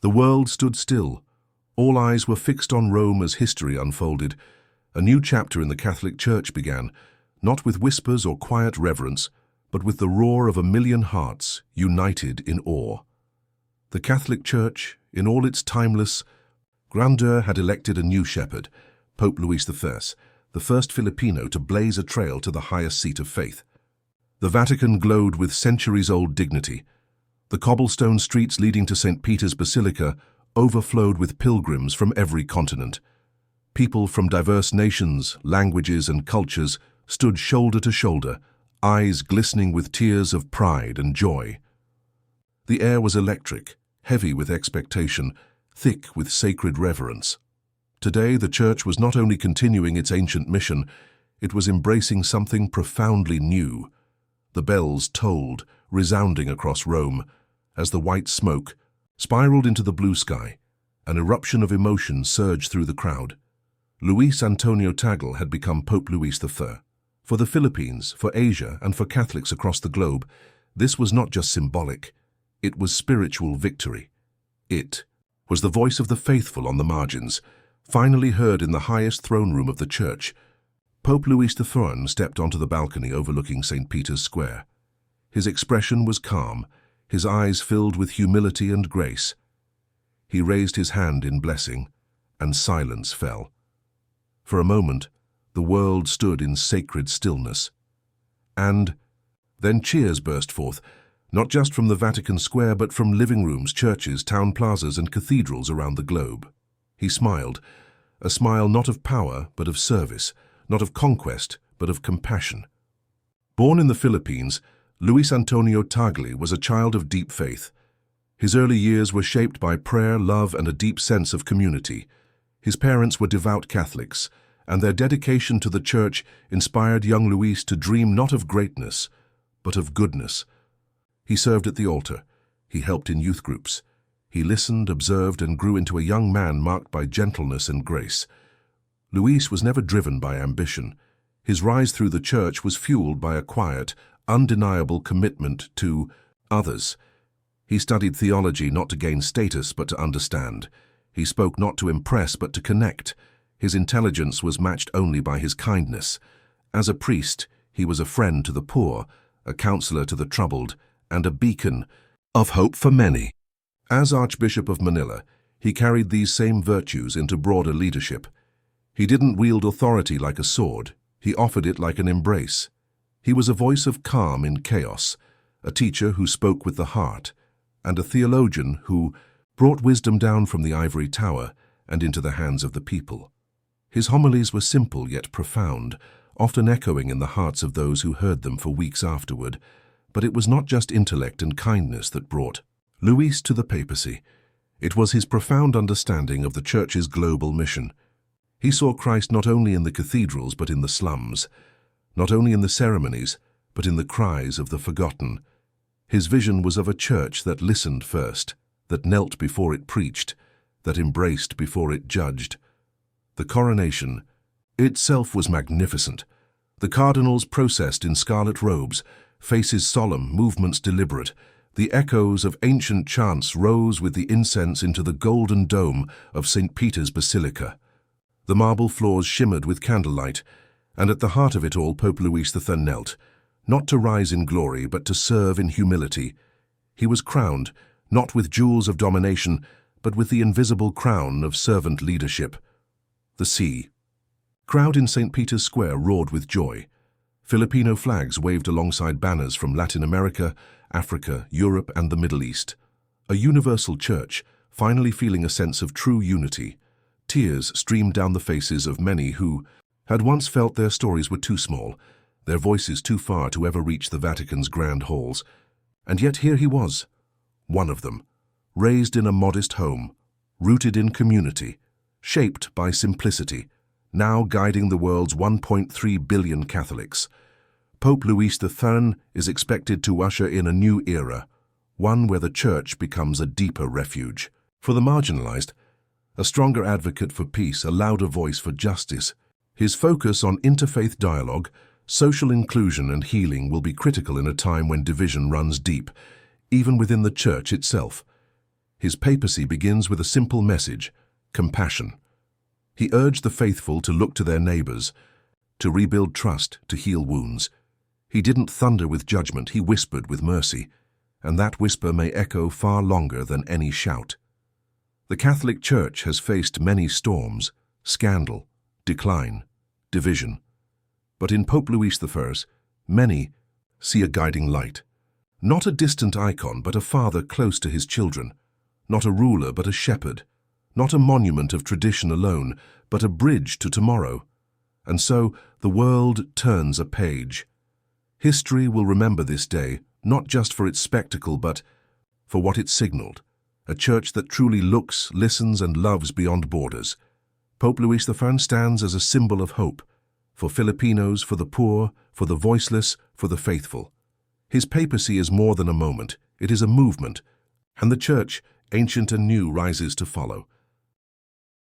The world stood still. All eyes were fixed on Rome as history unfolded. A new chapter in the Catholic Church began, not with whispers or quiet reverence, but with the roar of a million hearts united in awe. The Catholic Church, in all its timeless grandeur, had elected a new shepherd, Pope Louis I, the first Filipino to blaze a trail to the highest seat of faith. The Vatican glowed with centuries-old dignity. The cobblestone streets leading to St. Peter's Basilica overflowed with pilgrims from every continent. People from diverse nations, languages, and cultures stood shoulder to shoulder, eyes glistening with tears of pride and joy. The air was electric, heavy with expectation, thick with sacred reverence. Today, the Church was not only continuing its ancient mission, it was embracing something profoundly new. The bells tolled, resounding across Rome, as the white smoke spiraled into the blue sky. An eruption of emotion surged through the crowd. Luis Antonio Tagle had become Pope Louis III. For the Philippines, for Asia, and for Catholics across the globe, this was not just symbolic, it was spiritual victory. It was the voice of the faithful on the margins, finally heard in the highest throne room of the Church. Pope Louis III stepped onto the balcony overlooking St. Peter's Square. His expression was calm, his eyes filled with humility and grace. He raised his hand in blessing, and silence fell. For a moment, the world stood in sacred stillness. And then cheers burst forth, not just from the Vatican Square, but from living rooms, churches, town plazas, and cathedrals around the globe. He smiled, a smile not of power, but of service, not of conquest, but of compassion. Born in the Philippines, Luis Antonio Tagle was a child of deep faith. His early years were shaped by prayer, love, and a deep sense of community. His parents were devout Catholics, and their dedication to the Church inspired young Luis to dream not of greatness, but of goodness. He served at the altar. He helped in youth groups. He listened, observed, and grew into a young man marked by gentleness and grace. Luis was never driven by ambition. His rise through the Church was fueled by a quiet, undeniable commitment to others. He studied theology not to gain status but to understand. He spoke not to impress but to connect. His intelligence was matched only by his kindness. As a priest, he was a friend to the poor, a counselor to the troubled, and a beacon of hope for many. As Archbishop of Manila, he carried these same virtues into broader leadership. He didn't wield authority like a sword. He offered it like an embrace. He was a voice of calm in chaos, a teacher who spoke with the heart, and a theologian who brought wisdom down from the ivory tower and into the hands of the people. His homilies were simple yet profound, often echoing in the hearts of those who heard them for weeks afterward. But it was not just intellect and kindness that brought Luis to the papacy. It was his profound understanding of the Church's global mission. He saw Christ not only in the cathedrals but in the slums, not only in the ceremonies but in the cries of the forgotten. His vision was of a Church that listened first, that knelt before it preached, that embraced before it judged. The coronation itself was magnificent. The cardinals processed in scarlet robes, faces solemn, movements deliberate. The echoes of ancient chants rose with the incense into the golden dome of St. Peter's Basilica. The marble floors shimmered with candlelight, and at the heart of it all Pope Louis III knelt, not to rise in glory but to serve in humility. He was crowned, not with jewels of domination, but with the invisible crown of servant leadership. The sea. Crowd in St. Peter's Square roared with joy. Filipino flags waved alongside banners from Latin America, Africa, Europe, and the Middle East. A universal Church, finally feeling a sense of true unity. Tears streamed down the faces of many who had once felt their stories were too small, their voices too far to ever reach the Vatican's grand halls. And yet here he was, one of them, raised in a modest home, rooted in community, shaped by simplicity, now guiding the world's 1.3 billion Catholics. Pope Louis III is expected to usher in a new era, one where the Church becomes a deeper refuge. For the marginalized, a stronger advocate for peace, a louder voice for justice. His focus on interfaith dialogue, social inclusion and healing will be critical in a time when division runs deep, even within the Church itself. His papacy begins with a simple message: compassion. He urged the faithful to look to their neighbors, to rebuild trust, to heal wounds. He didn't thunder with judgment, he whispered with mercy, and that whisper may echo far longer than any shout. The Catholic Church has faced many storms: scandal, decline, division. But in Pope Louis I, many see a guiding light. Not a distant icon, but a father close to his children. Not a ruler, but a shepherd. Not a monument of tradition alone, but a bridge to tomorrow. And so the world turns a page. History will remember this day, not just for its spectacle, but for what it signaled: a church that truly looks, listens, and loves beyond borders. Pope Louis I stands as a symbol of hope, for Filipinos, for the poor, for the voiceless, for the faithful. His papacy is more than a moment, it is a movement, and the Church, ancient and new, rises to follow.